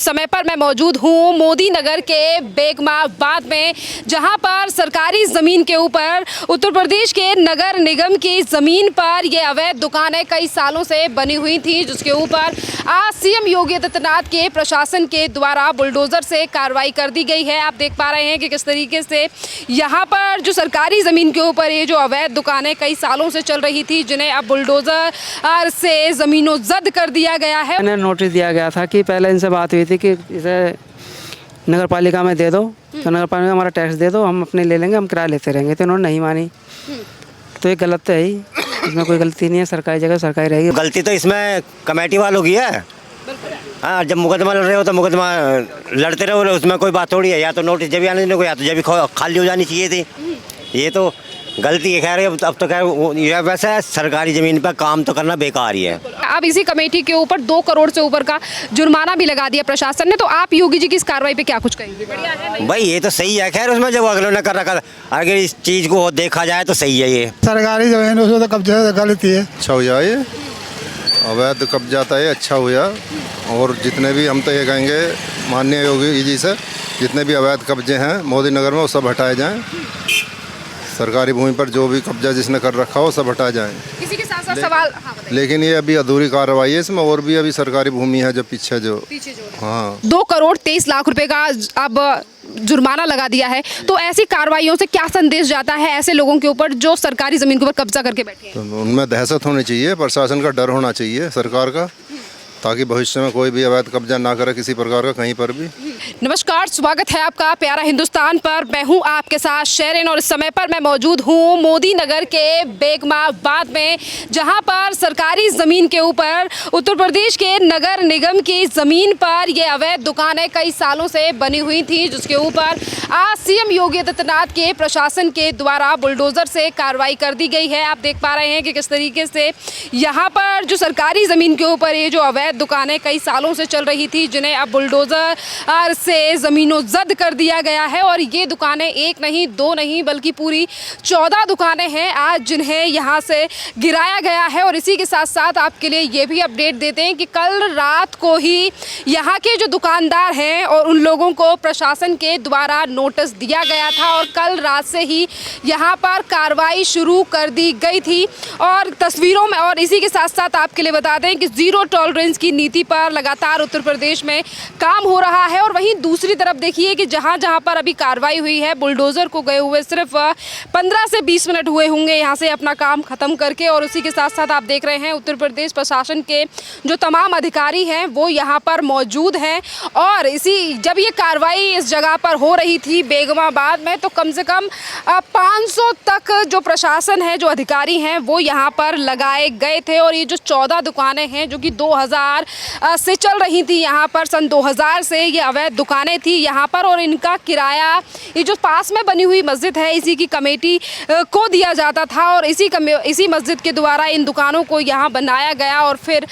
समय पर मैं मौजूद हूँ मोदी नगर के बेगमाबाद में, जहां पर सरकारी ज़मीन के ऊपर उत्तर प्रदेश के नगर निगम की ज़मीन पर ये अवैध दुकानें कई सालों से बनी हुई थी, जिसके ऊपर आज सीएम योगी आदित्यनाथ के प्रशासन के द्वारा बुलडोज़र से कार्रवाई कर दी गई है। आप देख पा रहे हैं कि किस तरीके से यहाँ पर जो सरकारी ज़मीन के ऊपर ये जो अवैध दुकानें कई सालों से चल रही थी, जिन्हें अब बुलडोज़र से ज़मीनों जब्त कर दिया गया है। मैंने नोटिस दिया गया था कि पहले इनसे बात हुई थी कि इसे नगर पालिका में दे दो, तो नगर पालिका हमारा टैक्स दे दो, हम अपने ले लेंगे, हम किराया लेते रहेंगे। तो उन्होंने नहीं मानी। तो ये गलत तो है ही, इसमें कोई गलती नहीं है। सरकारी जगह सरकारी रहेगी। गलती तो इसमें कमेटी वालों की है। हाँ, जब मुकदमा लड़ रहे हो तो मुकदमा लड़ते रहो, उसमें कोई बात थोड़ी है। या तो नोटिस जब आने को, या तो जब खाली हो जानी चाहिए थी। ये तो गलती है। खैर अब तो खैर वैसे सरकारी ज़मीन पर काम तो करना बेकार ही है। अब इसी कमेटी के ऊपर 2 करोड़ से ऊपर का जुर्माना भी लगा दिया प्रशासन ने। तो आप योगी जी की इस कार्रवाई पे क्या कुछ कहेंगे? भाई ये तो सही है। खैर उसमें जब अगले ने कर रखा, अगर इस चीज़ को देखा जाए तो सही है। ये सरकारी जमीन उसमें तो कब्जा गलती है। अच्छा हो जाए, अवैध कब्जा था ये अच्छा हुआ। और जितने भी हम तो ये कहेंगे माननीय योगी जी से, जितने भी अवैध कब्जे हैं मोदी नगर में वो सब हटाए जाएं। सरकारी भूमि पर जो भी कब्जा जिसने कर रखा हो सब हटा जाएं। इसी के साथ साथ सवाल लेकिन ये अभी अधूरी कार्रवाई है, इसमें और भी अभी सरकारी भूमि है जो पीछे जो हाँ 2 करोड़ 23 लाख रुपए का अब जुर्माना लगा दिया है। तो ऐसी कार्रवाइयों से क्या संदेश जाता है ऐसे लोगों के ऊपर जो सरकारी जमीन के ऊपर कब्जा करके बैठे हैं? तो उनमें दहशत होनी चाहिए, प्रशासन का डर होना चाहिए सरकार का, ताकि भविष्य में कोई भी अवैध कब्जा ना करे किसी प्रकार का कहीं पर भी। नमस्कार, स्वागत है आपका प्यारा हिंदुस्तान पर। मैं हूं आपके साथ शेरिन और इस समय पर मैं मौजूद हूं मोदी नगर के बेगमाबाद में, जहां पर सरकारी ज़मीन के ऊपर उत्तर प्रदेश के नगर निगम की ज़मीन पर ये अवैध दुकानें कई सालों से बनी हुई थी, जिसके ऊपर आज सीएम योगी आदित्यनाथ के प्रशासन के द्वारा बुलडोज़र से कार्रवाई कर दी गई है। आप देख पा रहे हैं कि किस तरीके से यहाँ पर जो सरकारी ज़मीन के ऊपर ये जो अवैध दुकानें कई सालों से चल रही थी, जिन्हें अब बुलडोज़र से ज़मीनों जब्त कर दिया गया है। और ये दुकानें एक नहीं, 2 नहीं, बल्कि पूरी 14 दुकानें हैं आज जिन्हें यहाँ से गिराया गया है। और इसी के साथ साथ आपके लिए ये भी अपडेट देते हैं कि कल रात को ही यहाँ के जो दुकानदार हैं और उन लोगों को प्रशासन के द्वारा नोटिस दिया गया था और कल रात से ही यहाँ पर कार्रवाई शुरू कर दी गई थी। और तस्वीरों में, और इसी के साथ साथ आपके लिए बता दें कि ज़ीरो टॉलरेंस की नीति पर लगातार उत्तर प्रदेश में काम हो रहा है। और वहीं दूसरी तरफ देखिए कि जहां जहां पर अभी कार्रवाई हुई है, बुलडोज़र को गए हुए सिर्फ 15 से 20 मिनट हुए होंगे यहाँ से अपना काम ख़त्म करके। और उसी के साथ साथ आप देख रहे हैं उत्तर प्रदेश प्रशासन के जो तमाम अधिकारी हैं वो यहाँ पर मौजूद हैं। और जब ये कार्रवाई इस जगह पर हो रही थी बेगमाबाद में, तो कम से कम 500 तक जो प्रशासन है, जो अधिकारी हैं, वो यहाँ पर लगाए गए थे। और ये जो 14 दुकानें हैं जो कि 2000 से चल रही थी, यहाँ पर सन 2000 से ये अवैध दुकानें थी यहाँ पर। और इनका किराया ये जो पास में बनी हुई मस्जिद है, इसी की कमेटी को दिया जाता था। और इसी मस्जिद के द्वारा इन दुकानों को यहाँ बनाया गया और फिर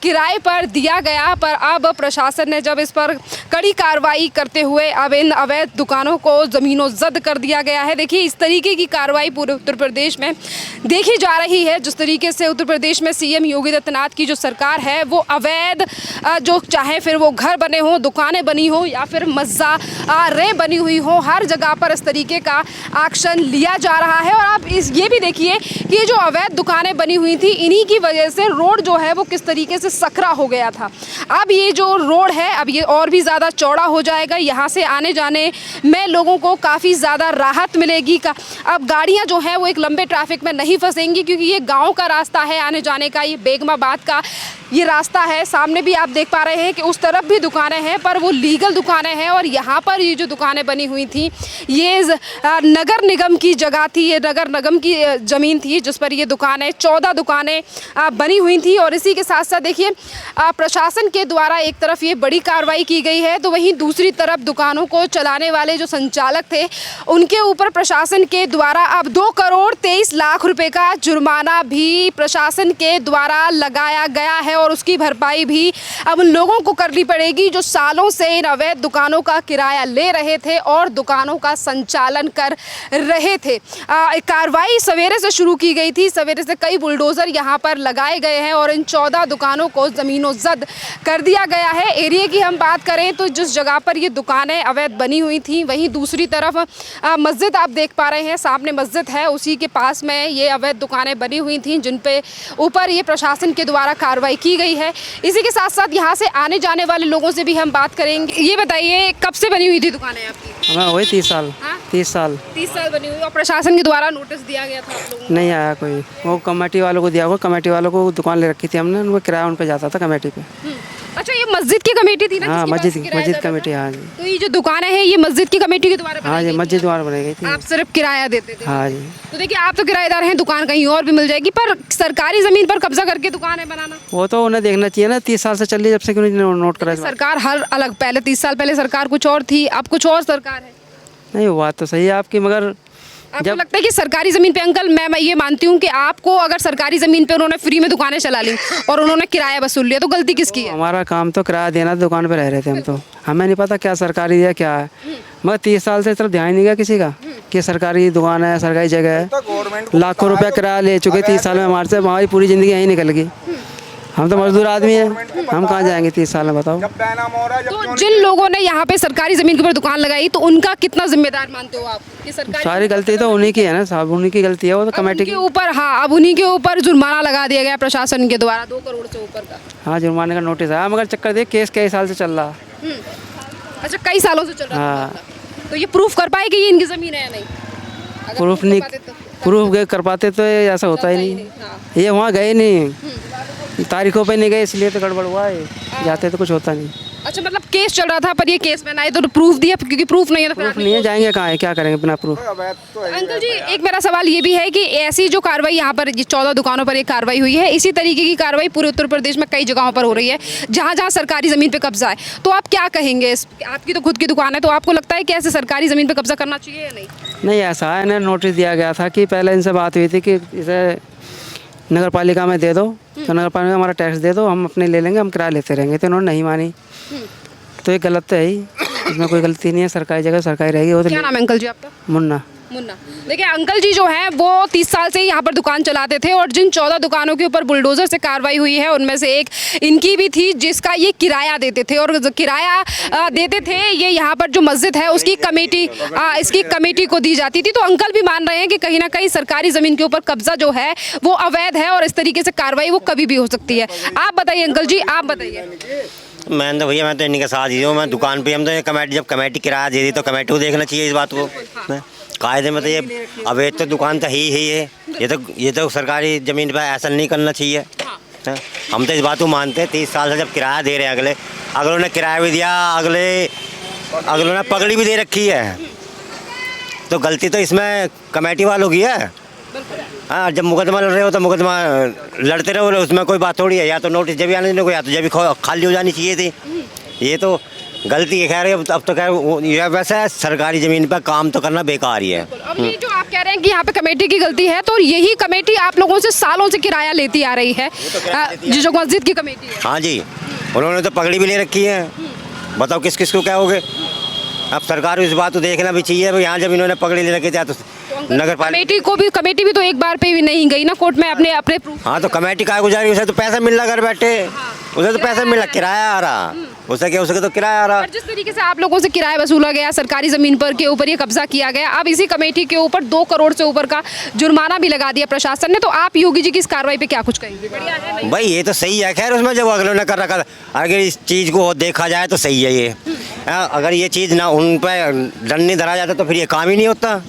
किराए पर दिया गया। पर अब प्रशासन ने जब इस पर कड़ी कार्रवाई करते हुए अब इन अवैध दुकानों को ज़मीनों जब्त कर दिया गया है। देखिए इस तरीके की कार्रवाई पूरे उत्तर प्रदेश में देखी जा रही है। जिस तरीके से उत्तर प्रदेश में सीएम योगी आदित्यनाथ की जो सरकार है वो अवैध जो चाहे फिर वो घर बने हों, दुकानें बनी हो या फिर मज़ारें बनी हुई हो, हर जगह पर इस तरीके का एक्शन लिया जा रहा है। और आप ये भी देखिए कि ये जो अवैध दुकानें बनी हुई थी, इन्हीं की वजह से रोड जो है वो किस तरीके से सकरा हो गया था। अब ये जो रोड है अब ये और भी ज़्यादा चौड़ा हो जाएगा। यहाँ से आने जाने में लोगों को काफ़ी ज़्यादा राहत मिलेगी। अब गाड़ियाँ जो हैं वो एक लंबे ट्रैफिक में नहीं फंसेंगी, क्योंकि ये गाँव का रास्ता है आने जाने का, ये बेगमाबाद का ये रास्ता है। सामने भी आप देख पा रहे हैं कि उस तरफ भी दुकानें हैं, पर वो लीगल दुकानें हैं। और यहाँ पर ये जो दुकानें बनी हुई थी, ये नगर निगम की जगह थी, ये नगर निगम की ज़मीन थी जिस पर ये दुकानें 14 दुकानें बनी हुई थी। और इसी के साथ साथ देखिए प्रशासन के द्वारा एक तरफ ये बड़ी कार्रवाई की गई है, तो वहीं दूसरी तरफ दुकानों को चलाने वाले जो संचालक थे उनके ऊपर प्रशासन के द्वारा अब 2 करोड़ 23 लाख रुपए का जुर्माना भी प्रशासन के द्वारा लगाया गया है। और उसकी भरपाई भी अब उन लोगों को करनी पड़ेगी जो सालों से इन अवैध दुकानों का किराया ले रहे थे और दुकानों का संचालन कर रहे थे। कार्रवाई सवेरे से शुरू की गई थी। सवेरे से कई बुलडोजर यहाँ पर लगाए गए हैं और इन 14 दुकानों को ज़मीनों जब्त कर दिया गया है। एरिया की हम बात करें तो जिस जगह पर ये दुकानें अवैध बनी हुई थी, वहीं दूसरी तरफ मस्जिद आप देख पा रहे हैं, सामने मस्जिद है, उसी के पास में ये अवैध दुकानें बनी हुई थी जिन पे ऊपर ये प्रशासन के द्वारा कार्रवाई की गई है। इसी के साथ साथ यहाँ से आने जाने वाले लोगों से भी हम बात करेंगे। ये बताइए कब से बनी हुई थी दुकानें आपकी? हमें वही 30 साल। हाँ? 30 साल 30 साल बनी हुई। और प्रशासन के द्वारा नोटिस दिया गया था आप लोगों को? नहीं आया कोई। वो कमेटी वालों को दिया हुआ, कमेटी वालों को दुकान ले रखी थी हमने, उनको किराया उन पे जाता था कमेटी पे। अच्छा, ये मस्जिद की कमेटी थी ना? हाँ, जिसके पास किराया मस्जिद जाता कमेटी। था? हाँ जी। तो ये जो दुकानें हैं ये मस्जिद की कमेटी के द्वारा हाँ बनाई जी, गई मस्जिद थी? द्वारा बनाई गई थी। आप सिर्फ किराया देते थे? हाँ जी। तो देखिए, आप तो किराएदार हैं, दुकान कहीं और भी मिल जाएगी, पर सरकारी जमीन पर कब्जा करके दुकानें बनाना, वो तो उन्हें देखना चाहिए ना। 30 साल से चल रही है, जब से क्यों नहीं नोट करा? सरकार हर अलग, पहले 30 साल पहले सरकार कुछ और थी, अब कुछ और सरकार है। नहीं, वो बात तो सही है आपकी, मगर आपको लगता है कि सरकारी ज़मीन पे, अंकल मैं ये मानती हूँ कि आपको अगर सरकारी ज़मीन पे उन्होंने फ्री में दुकानें चला ली और उन्होंने किराया वसूल लिया, तो गलती किसकी है? हमारा काम तो किराया देना, दुकान पे रह रहे थे हम तो, हमें नहीं पता क्या सरकारी है क्या है। मगर 30 साल से तरफ ध्यान नहीं गया किसी का कि सरकारी दुकान है, सरकारी जगह है। लाखों रुपया किराया ले चुके 30 साल में हमारे से, हमारी पूरी ज़िंदगी यहीं निकल गई। हम तो मजदूर आदमी हैं, हम कहाँ जाएंगे 30 साल में, बताओ। तो जिन लोगों ने यहाँ पे सरकारी ज़मीन के ऊपर दुकान लगाई, तो उनका कितना जिम्मेदार मानते हो आप कि सरकारी? सारी गलती तो उन्हीं की है ना साहब, उन्हीं की गलती है वो तो कमेटी के ऊपर। हाँ, अब उन्हीं के ऊपर जुर्माना लगा दिया गया प्रशासन के द्वारा 2 करोड़ से ऊपर का। हाँ, जुर्माने का नोटिस आया, मगर चक्कर देख केस कई साल से चल रहा। अच्छा, कई सालों से चल रहा है। हाँ। तो ये प्रूफ कर पाए कि ये इनकी ज़मीन है या नहीं? अगर प्रूफ नहीं, कर पाते तो? प्रूफ कर पाते तो ये ऐसा होता ही नहीं। ये वहाँ गए नहीं, तारीखों पे नहीं गए, इसलिए तो गड़बड़ हुआ है। जाते तो कुछ होता नहीं। अच्छा, मतलब केस चल रहा था पर ये केस में ना आए तो प्रूफ दिया, क्योंकि प्रूफ नहीं है तो फिर प्रूफ नहीं है, जाएंगे कहाँ है, क्या करेंगे बिना प्रूफ? अंकल जी, एक मेरा सवाल ये भी है कि ऐसी जो कार्रवाई यहाँ पर 14 दुकानों पर एक कार्रवाई हुई है, इसी तरीके की कार्रवाई पूरे उत्तर प्रदेश में कई जगहों पर हो रही है जहाँ जहाँ सरकारी ज़मीन पे कब्जा है, तो आप क्या कहेंगे? आपकी तो खुद की दुकान है, तो आपको लगता है कि ऐसे सरकारी ज़मीन पे कब्जा करना चाहिए या नहीं? नहीं, ऐसा है ना, नोटिस दिया गया था कि पहले इनसे बात हुई थी कि इसे नगर पालिका में दे दो, तो नगर पालिका में हमारा टैक्स दे दो, हम अपने ले लेंगे, हम किराया लेते रहेंगे। तो उन्होंने नहीं मानी। तो ये गलत तो है ही, इसमें कोई गलती नहीं है, सरकारी जगह सरकारी रहेगी। वो तो क्या नाम है अंकल जी आपका? मुन्ना। मुन्ना। देखिए, अंकल जी जो हैं वो 30 साल से यहाँ पर दुकान चलाते थे और जिन 14 दुकानों के ऊपर बुलडोजर से कार्रवाई हुई है उनमें से एक इनकी भी थी, जिसका ये किराया देते थे। और जो किराया देते थे, ये यहाँ पर जो मस्जिद है उसकी कमेटी, इसकी कमेटी को दी जाती थी। तो अंकल भी मान रहे हैं कि कहीं ना कहीं सरकारी ज़मीन के ऊपर कब्जा जो है वो अवैध है और इस तरीके से कार्रवाई वो कभी भी हो सकती है। आप बताइए अंकल जी, आप बताइए। मैं तो भैया, मैं तो इन्हीं के साथ ही हूँ। मैं दुकान पे, हम तो कमेटी, जब कमेटी किराया दे दी तो कमेटी को देखना चाहिए इस बात को। कायदे में तो ये अवैध तो दुकान तो ही है। ये तो सरकारी ज़मीन पर ऐसा नहीं करना चाहिए। हम तो इस बात को मानते हैं। 30 साल से जब किराया दे रहे हैं, अगलों ने किराया भी दिया, अगलों ने पगड़ी भी दे रखी है, तो गलती तो इसमें कमेटी वालों की है। हाँ, जब मुकदमा लड़ रहे हो तो मुकदमा लड़ते रहो, उसमें कोई बात थोड़ी है। या तो नोटिस जब आने देने को, या तो जब खाली हो जानी चाहिए थी। ये तो गलती है। खैर अब तो खैर वैसे सरकारी ज़मीन पर काम तो करना बेकार ही है। अब ये जो आप कह रहे हैं कि यहाँ पे कमेटी की गलती है, तो यही कमेटी आप लोगों से सालों से किराया लेती आ रही है, जो मस्जिद की कमेटी है। हाँ जी, उन्होंने तो पगड़ी भी ले रखी है। बताओ किस किस को क्या होगे। अब सरकार को इस बात को देखना भी चाहिए। यहाँ जब इन्होंने पगड़ी ले रखी थी तो नगर पालिका कमेटी भी तो एक बार पे भी नहीं गई ना कोर्ट में अपने प्रूफ। हाँ, तो कमेटी का गुजारी, उसे तो पैसा मिल रहा घर बैठे, उसे तो पैसा मिल रहा, किराया आ रहा, उसे तो किराया आ रहा। जिस तरीके से आप लोगों से किराया वसूला गया, सरकारी जमीन पर के ऊपर ये कब्जा किया गया, अब इसी कमेटी के ऊपर 2 करोड़ से ऊपर का जुर्माना भी लगा दिया प्रशासन ने, तो आप योगी जी की इस कार्रवाई पे क्या कुछ कहेंगे? बढ़िया है भाई, ये तो सही है। खैर उसमें जब अगलों ने कर रखा था, अगर इस चीज़ को देखा जाए तो सही है ये। अगर ये चीज़ ना उन पर दंड नहीं धरा जाता तो फिर ये काम ही नहीं होता।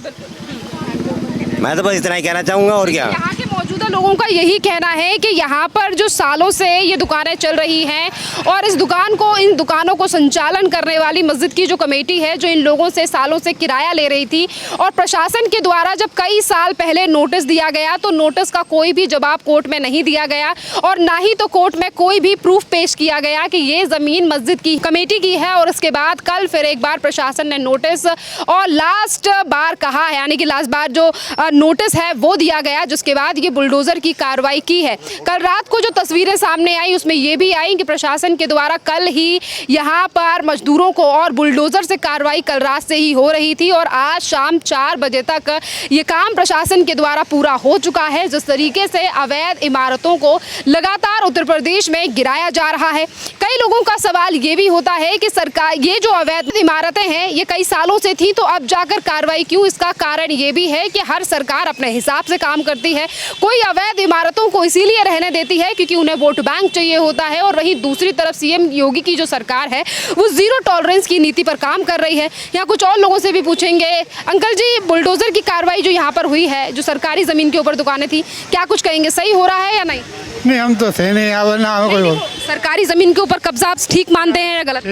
मैं तो बस इतना ही कहना चाहूँगा, और क्या। यहाँ के मौजूदा लोगों का यही कहना है कि यहाँ पर जो सालों से ये दुकानें चल रही हैं और इन दुकानों को संचालन करने वाली मस्जिद की जो कमेटी है, जो इन लोगों से सालों से किराया ले रही थी, और प्रशासन के द्वारा जब कई साल पहले नोटिस दिया गया तो नोटिस का कोई भी जवाब कोर्ट में नहीं दिया गया और ना ही तो कोर्ट में कोई भी प्रूफ पेश किया गया कि ये ज़मीन मस्जिद की कमेटी की है। और उसके बाद कल फिर एक बार प्रशासन ने नोटिस और लास्ट बार कहा, यानी कि लास्ट बार जो नोटिस है वो दिया गया, जिसके बाद ये बुलडोजर की कार्रवाई की है। कल रात को जो तस्वीरें सामने आई उसमें ये भी आई कि प्रशासन के द्वारा कल ही यहाँ पर मजदूरों को और बुलडोजर से कार्रवाई कल रात से ही हो रही थी और आज शाम 4 बजे तक ये काम प्रशासन के द्वारा पूरा हो चुका है। जिस तरीके से अवैध इमारतों को लगातार उत्तर प्रदेश में गिराया जा रहा है, कई लोगों का सवाल ये भी होता है कि सरकार ये जो अवैध इमारतें हैं ये कई सालों से थी, तो अब जाकर कार्रवाई क्यों? इसका कारण ये भी है कि हर सरकार अपने हिसाब से काम करती है। कोई अवैध इमारतों को इसीलिए रहने देती है क्योंकि उन्हें वोट बैंक चाहिए होता है, और वहीं दूसरी तरफ सीएम योगी की जो सरकार है वो जीरो टॉलरेंस की नीति पर काम कर रही है। यहाँ कुछ और लोगों से भी पूछेंगे। अंकल जी, बुलडोजर की कार्रवाई जो यहाँ पर हुई है, जो सरकारी जमीन के ऊपर दुकानें थी, क्या कुछ कहेंगे, सही हो रहा है या नहीं? नहीं, हम तो थे नहीं यहाँ ना हमें कोई। सरकारी जमीन के ऊपर कब्जा आप ठीक मानते हैं या गलत?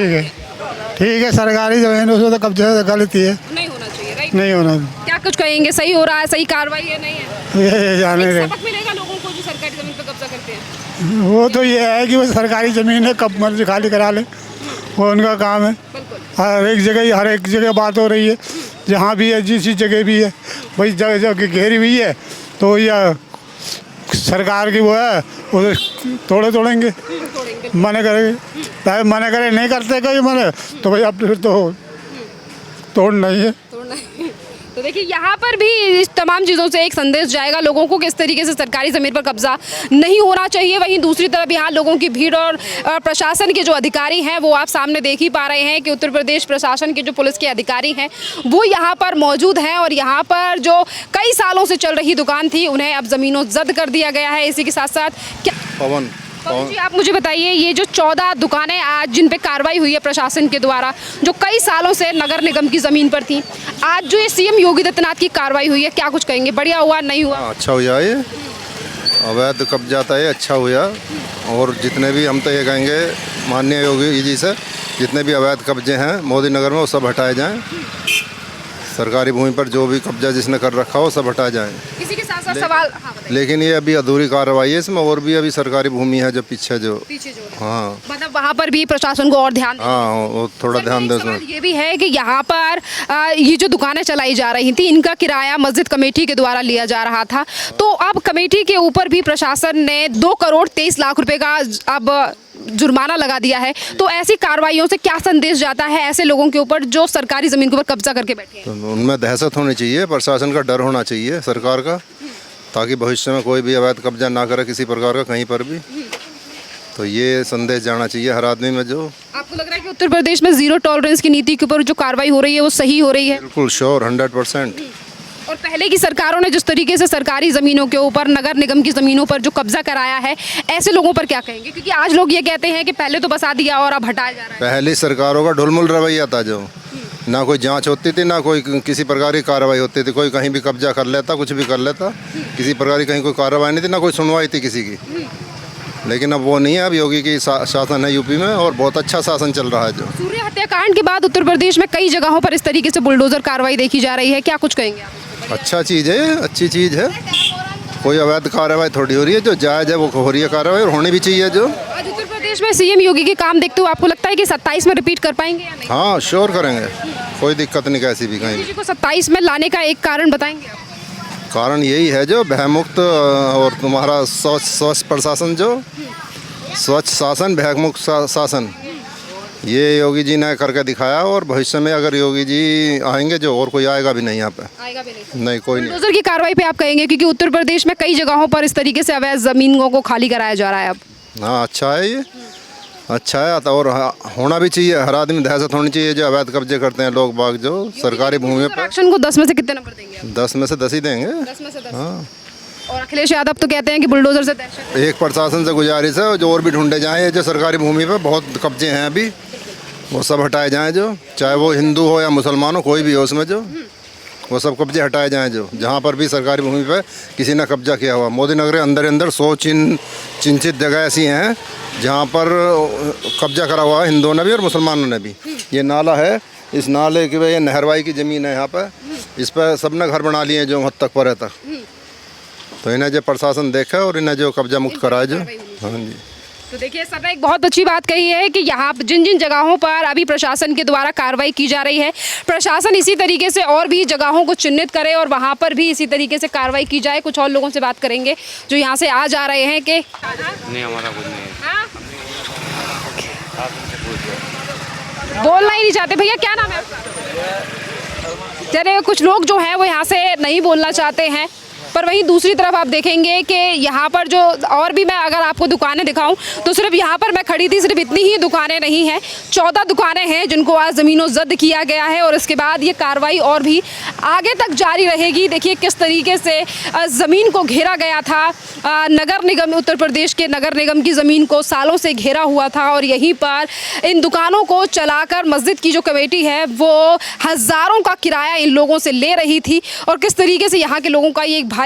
ठीक है, सरकारी जमीन उसमें तो कब्जा गलत ही है, नहीं होना चाहिए, राइट? नहीं होना। क्या कुछ कहेंगे, सही हो रहा है, सही कार्रवाई है, नहीं है? ये जाने एक रहे, सबक मिलेगा लोगों को जो सरकारी जमीन पर कब्जा करते हैं। वो तो ये है कि वो सरकारी जमीन है, कब मर्जी खाली करा ले, वो उनका काम है। हर एक जगह बात हो रही है, जहाँ भी है, जिस जगह भी है, भाई जगह जगह घेरी हुई है तो यह सरकार की वो है, वो तोड़ेंगे, मना करेंगे, मना करे नहीं करते कोई मना, तो भाई अब फिर तो तोड़ना ही है। तो देखिए यहाँ पर भी इस तमाम चीज़ों से एक संदेश जाएगा लोगों को, किस तरीके से सरकारी ज़मीन पर कब्जा नहीं होना चाहिए। वहीं दूसरी तरफ यहाँ लोगों की भीड़ और प्रशासन के जो अधिकारी हैं वो आप सामने देख ही पा रहे हैं कि उत्तर प्रदेश प्रशासन के जो पुलिस के अधिकारी हैं वो यहाँ पर मौजूद हैं, और यहाँ पर जो कई सालों से चल रही दुकान थी उन्हें अब ज़मीनों जब्त कर दिया गया है। इसी के साथ साथ क्या पवन जी, आप मुझे बताइए, ये जो 14 दुकानें आज जिन पे कार्रवाई हुई है प्रशासन के द्वारा, जो कई सालों से नगर निगम की ज़मीन पर थी, आज जो ये सीएम योगी आदित्यनाथ की कार्रवाई हुई है, क्या कुछ कहेंगे, बढ़िया हुआ, नहीं हुआ? अच्छा हुआ, ये अवैध कब्जा था, ये अच्छा हुआ। और जितने भी हम तो ये कहेंगे माननीय योगी जी से, जितने भी अवैध कब्जे हैं मोदी नगर में वो सब हटाए जाएँ। सरकारी भूमि पर जो भी कब्जा जिसने कर रखा हो सब हटा जाए। इसी के साथ साथ सवाल, हाँ, लेकिन ये अभी अधूरी कार्रवाई है, इसमें और भी अभी सरकारी भूमि है जो पीछे जो हाँ, मतलब वहाँ पर भी प्रशासन को और ध्यान हाँ, वो थोड़ा ध्यान दे उसमें। ये भी है कि यहाँ पर ये जो दुकानें चलाई जा रही थी इनका किराया मस्जिद कमेटी के द्वारा लिया जा रहा था, तो अब कमेटी के ऊपर भी प्रशासन ने 2 करोड़ 23 लाख रुपए का अब जुर्माना लगा दिया है। तो ऐसी कार्रवाइयों से क्या संदेश जाता है ऐसे लोगों के ऊपर जो सरकारी जमीन के ऊपर कब्जा करके बैठे हैं? तो उनमें दहशत होनी चाहिए, प्रशासन का डर होना चाहिए सरकार का, ताकि भविष्य में कोई भी अवैध कब्जा ना करे किसी प्रकार का कहीं पर भी। तो ये संदेश जाना चाहिए हर आदमी में। जो आपको लग रहा है कि उत्तर प्रदेश में जीरो टॉलरेंस की नीति के ऊपर जो कार्रवाई हो रही है वो सही हो रही है? बिल्कुल श्योर, 100%। और पहले की सरकारों ने जिस तरीके से सरकारी ज़मीनों के ऊपर, नगर निगम की ज़मीनों पर जो कब्जा कराया है, ऐसे लोगों पर क्या कहेंगे? क्योंकि आज लोग ये कहते हैं कि पहले तो बसा दिया और अब हटाया जा रहा है। पहली सरकारों का ढुलमुल रवैया था, जो ना कोई जांच होती थी, ना कोई किसी प्रकार की कार्रवाई होती थी। कोई कहीं भी कब्जा कर लेता, कुछ भी कर लेता, किसी प्रकार की कहीं कोई कार्रवाई नहीं थी, ना कोई सुनवाई थी किसी की। लेकिन अब वो नहीं है, अब योगी की शासन है यूपी में, और बहुत अच्छा शासन चल रहा है। जो सूर्य हत्याकांड के बाद उत्तर प्रदेश में कई जगहों पर इस तरीके से बुलडोजर कार्रवाई देखी जा रही है, क्या कुछ कहेंगे आप? अच्छा चीज़ है, अच्छी चीज़ है। कोई अवैध कार्रवाई थोड़ी हो रही है, जो जायज़ है वो हो रही है कार्रवाई, और होनी भी चाहिए। जो आज उत्तर प्रदेश में सीएम योगी के काम देखते हुए आपको लगता है कि 27 में रिपीट कर पाएंगे या नहीं? हाँ, श्योर करेंगे, कोई दिक्कत नहीं कैसी भी कहीं। योगी जी को 27 में लाने का एक कारण बताएंगे आप? कारण यही है जो भयमुक्त और तुम्हारा स्वच्छ प्रशासन, जो स्वच्छ शासन, भयमुक्त शासन, ये योगी जी ने करके दिखाया। और भविष्य में अगर योगी जी आएंगे, जो और कोई आएगा भी नहीं यहाँ पे, आएगा भी नहीं, नहीं कोई नहीं। बुलडोजर की कार्रवाई पे आप कहेंगे क्योंकि उत्तर प्रदेश में कई जगहों पर इस तरीके से अवैध जमीनों को खाली कराया जा रहा है अब? हाँ, अच्छा है, ये अच्छा है। और होना भी चाहिए, हर आदमी दहशत होनी चाहिए जो अवैध कब्जे करते हैं लोग बाग, जो सरकारी भूमि पर। आरक्षण को 10 में से कितने नंबर देंगे आप? 10 में से 10 ही देंगे। 10 में से 10। हाँ, और अखिलेश यादव तो कहते हैं कि बुलडोजर से दहशत। एक प्रशासन से गुजारिश है जो और भी ढूंढे जाएँ, जो सरकारी भूमि पर बहुत कब्जे हैं अभी, वो सब हटाए जाएँ। जो चाहे वो हिंदू हो या मुसलमान हो, कोई भी हो उसमें, जो वो सब कब्जे हटाए जाएँ। जो जहाँ पर भी सरकारी भूमि पर किसी ने कब्जा किया हुआ, मोदी नगर के अंदर 100 चिन्हित जगह ऐसी हैं जहाँ पर कब्जा करा हुआ है हिंदुओं ने भी और मुसलमानों ने भी। ये नाला है, इस नाले की ये नहरवाई की ज़मीन है यहाँ पर, इस पर सब ने घर बना लिए जो हद तक पर तक। तो इन्हें जो प्रशासन देखा और इन्हें जो कब्जा मुक्त कराए जो। हाँ जी, तो देखिए सर ने एक बहुत अच्छी बात कही है कि यहाँ जिन जिन जगहों पर अभी प्रशासन के द्वारा कार्रवाई की जा रही है, प्रशासन इसी तरीके से और भी जगहों को चिन्हित करे और वहाँ पर भी इसी तरीके से कार्रवाई की जाए। कुछ और लोगों से बात करेंगे जो यहाँ से आ जा रहे हैं कि नहीं हमारा कुछ नहीं है। हाँ? बोलना ही नहीं चाहते। भैया क्या नाम है आपका? चलिए कुछ लोग जो हैं वो यहाँ से नहीं बोलना चाहते हैं, पर वहीं दूसरी तरफ आप देखेंगे कि यहाँ पर जो और भी मैं अगर आपको दुकानें दिखाऊं तो सिर्फ यहाँ पर मैं खड़ी थी, सिर्फ इतनी ही दुकानें नहीं हैं, 14 दुकानें हैं जिनको आज ज़मीनों जब्त किया गया है और इसके बाद ये कार्रवाई और भी आगे तक जारी रहेगी। देखिए किस तरीके से ज़मीन को घेरा गया था। नगर निगम, उत्तर प्रदेश के नगर निगम की ज़मीन को सालों से घेरा हुआ था और यहीं पर इन दुकानों को चलाकर मस्जिद की जो कमेटी है वो हज़ारों का किराया इन लोगों से ले रही थी और किस तरीके से यहाँ के लोगों का ये एक भारी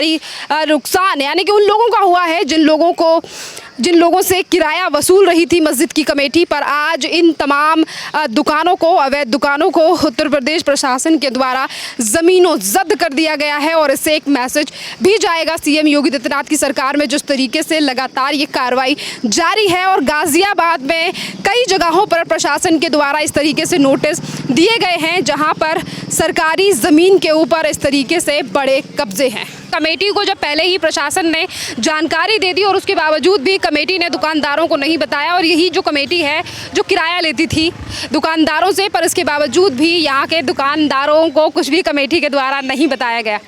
नुकसान यानी कि उन लोगों का हुआ है जिन लोगों से किराया वसूल रही थी मस्जिद की कमेटी। पर आज इन तमाम दुकानों को, अवैध दुकानों को उत्तर प्रदेश प्रशासन के द्वारा ज़मीनों जब्त कर दिया गया है और इससे एक मैसेज भी जाएगा सीएम योगी आदित्यनाथ की सरकार में जिस तरीके से लगातार ये कार्रवाई जारी है। और गाज़ियाबाद में कई जगहों पर प्रशासन के द्वारा इस तरीके से नोटिस दिए गए हैं जहाँ पर सरकारी ज़मीन के ऊपर इस तरीके से बड़े कब्जे हैं। कमेटी को जब पहले ही प्रशासन ने जानकारी दे दी और उसके बावजूद भी कमेटी ने दुकानदारों को नहीं बताया और यही जो कमेटी है जो किराया लेती थी दुकानदारों से, पर इसके बावजूद भी यहाँ के दुकानदारों को कुछ भी कमेटी के द्वारा नहीं बताया गया।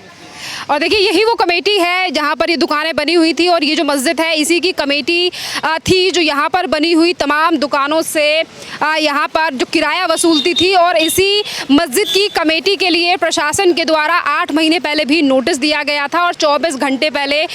और देखिए यही वो कमेटी है जहाँ पर ये दुकानें बनी हुई थी और ये जो मस्जिद है इसी की कमेटी थी जो यहाँ पर बनी हुई तमाम दुकानों से यहाँ पर जो किराया वसूलती थी। और इसी मस्जिद की कमेटी के लिए प्रशासन के द्वारा 8 महीने पहले भी नोटिस दिया गया था और 24 घंटे पहले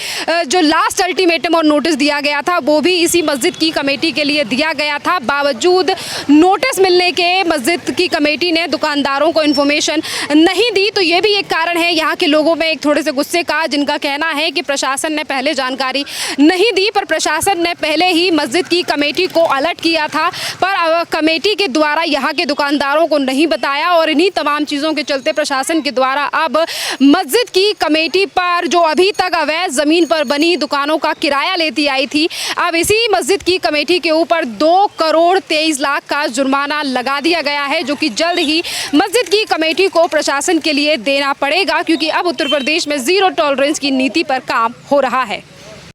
जो लास्ट अल्टीमेटम और नोटिस दिया गया था वो भी इसी मस्जिद की कमेटी के लिए दिया गया था। बावजूद नोटिस मिलने के मस्जिद की कमेटी ने दुकानदारों को इन्फॉर्मेशन नहीं दी। तो ये भी एक कारण है यहाँ के लोगों में एक थोड़े से गुस्से का, जिनका कहना है कि प्रशासन ने पहले जानकारी नहीं दी, पर प्रशासन ने पहले ही मस्जिद की कमेटी को अलर्ट किया था पर कमेटी के द्वारा यहाँ के दुकानदारों को नहीं बताया। और इन्हीं तमाम चीज़ों के चलते प्रशासन के द्वारा अब मस्जिद की कमेटी पर जो अभी तक अवैध ज़मीन पर बनी दुकानों का किराया लेती आई थी, अब इसी मस्जिद की कमेटी के ऊपर 2 करोड़ 23 लाख का जुर्माना लगा दिया गया है जो कि जल्द ही मस्जिद की कमेटी को प्रशासन के लिए देना पड़ेगा, क्योंकि अब उत्तर प्रदेश में ज़ीरो टॉलरेंस की नीति पर काम हो रहा है।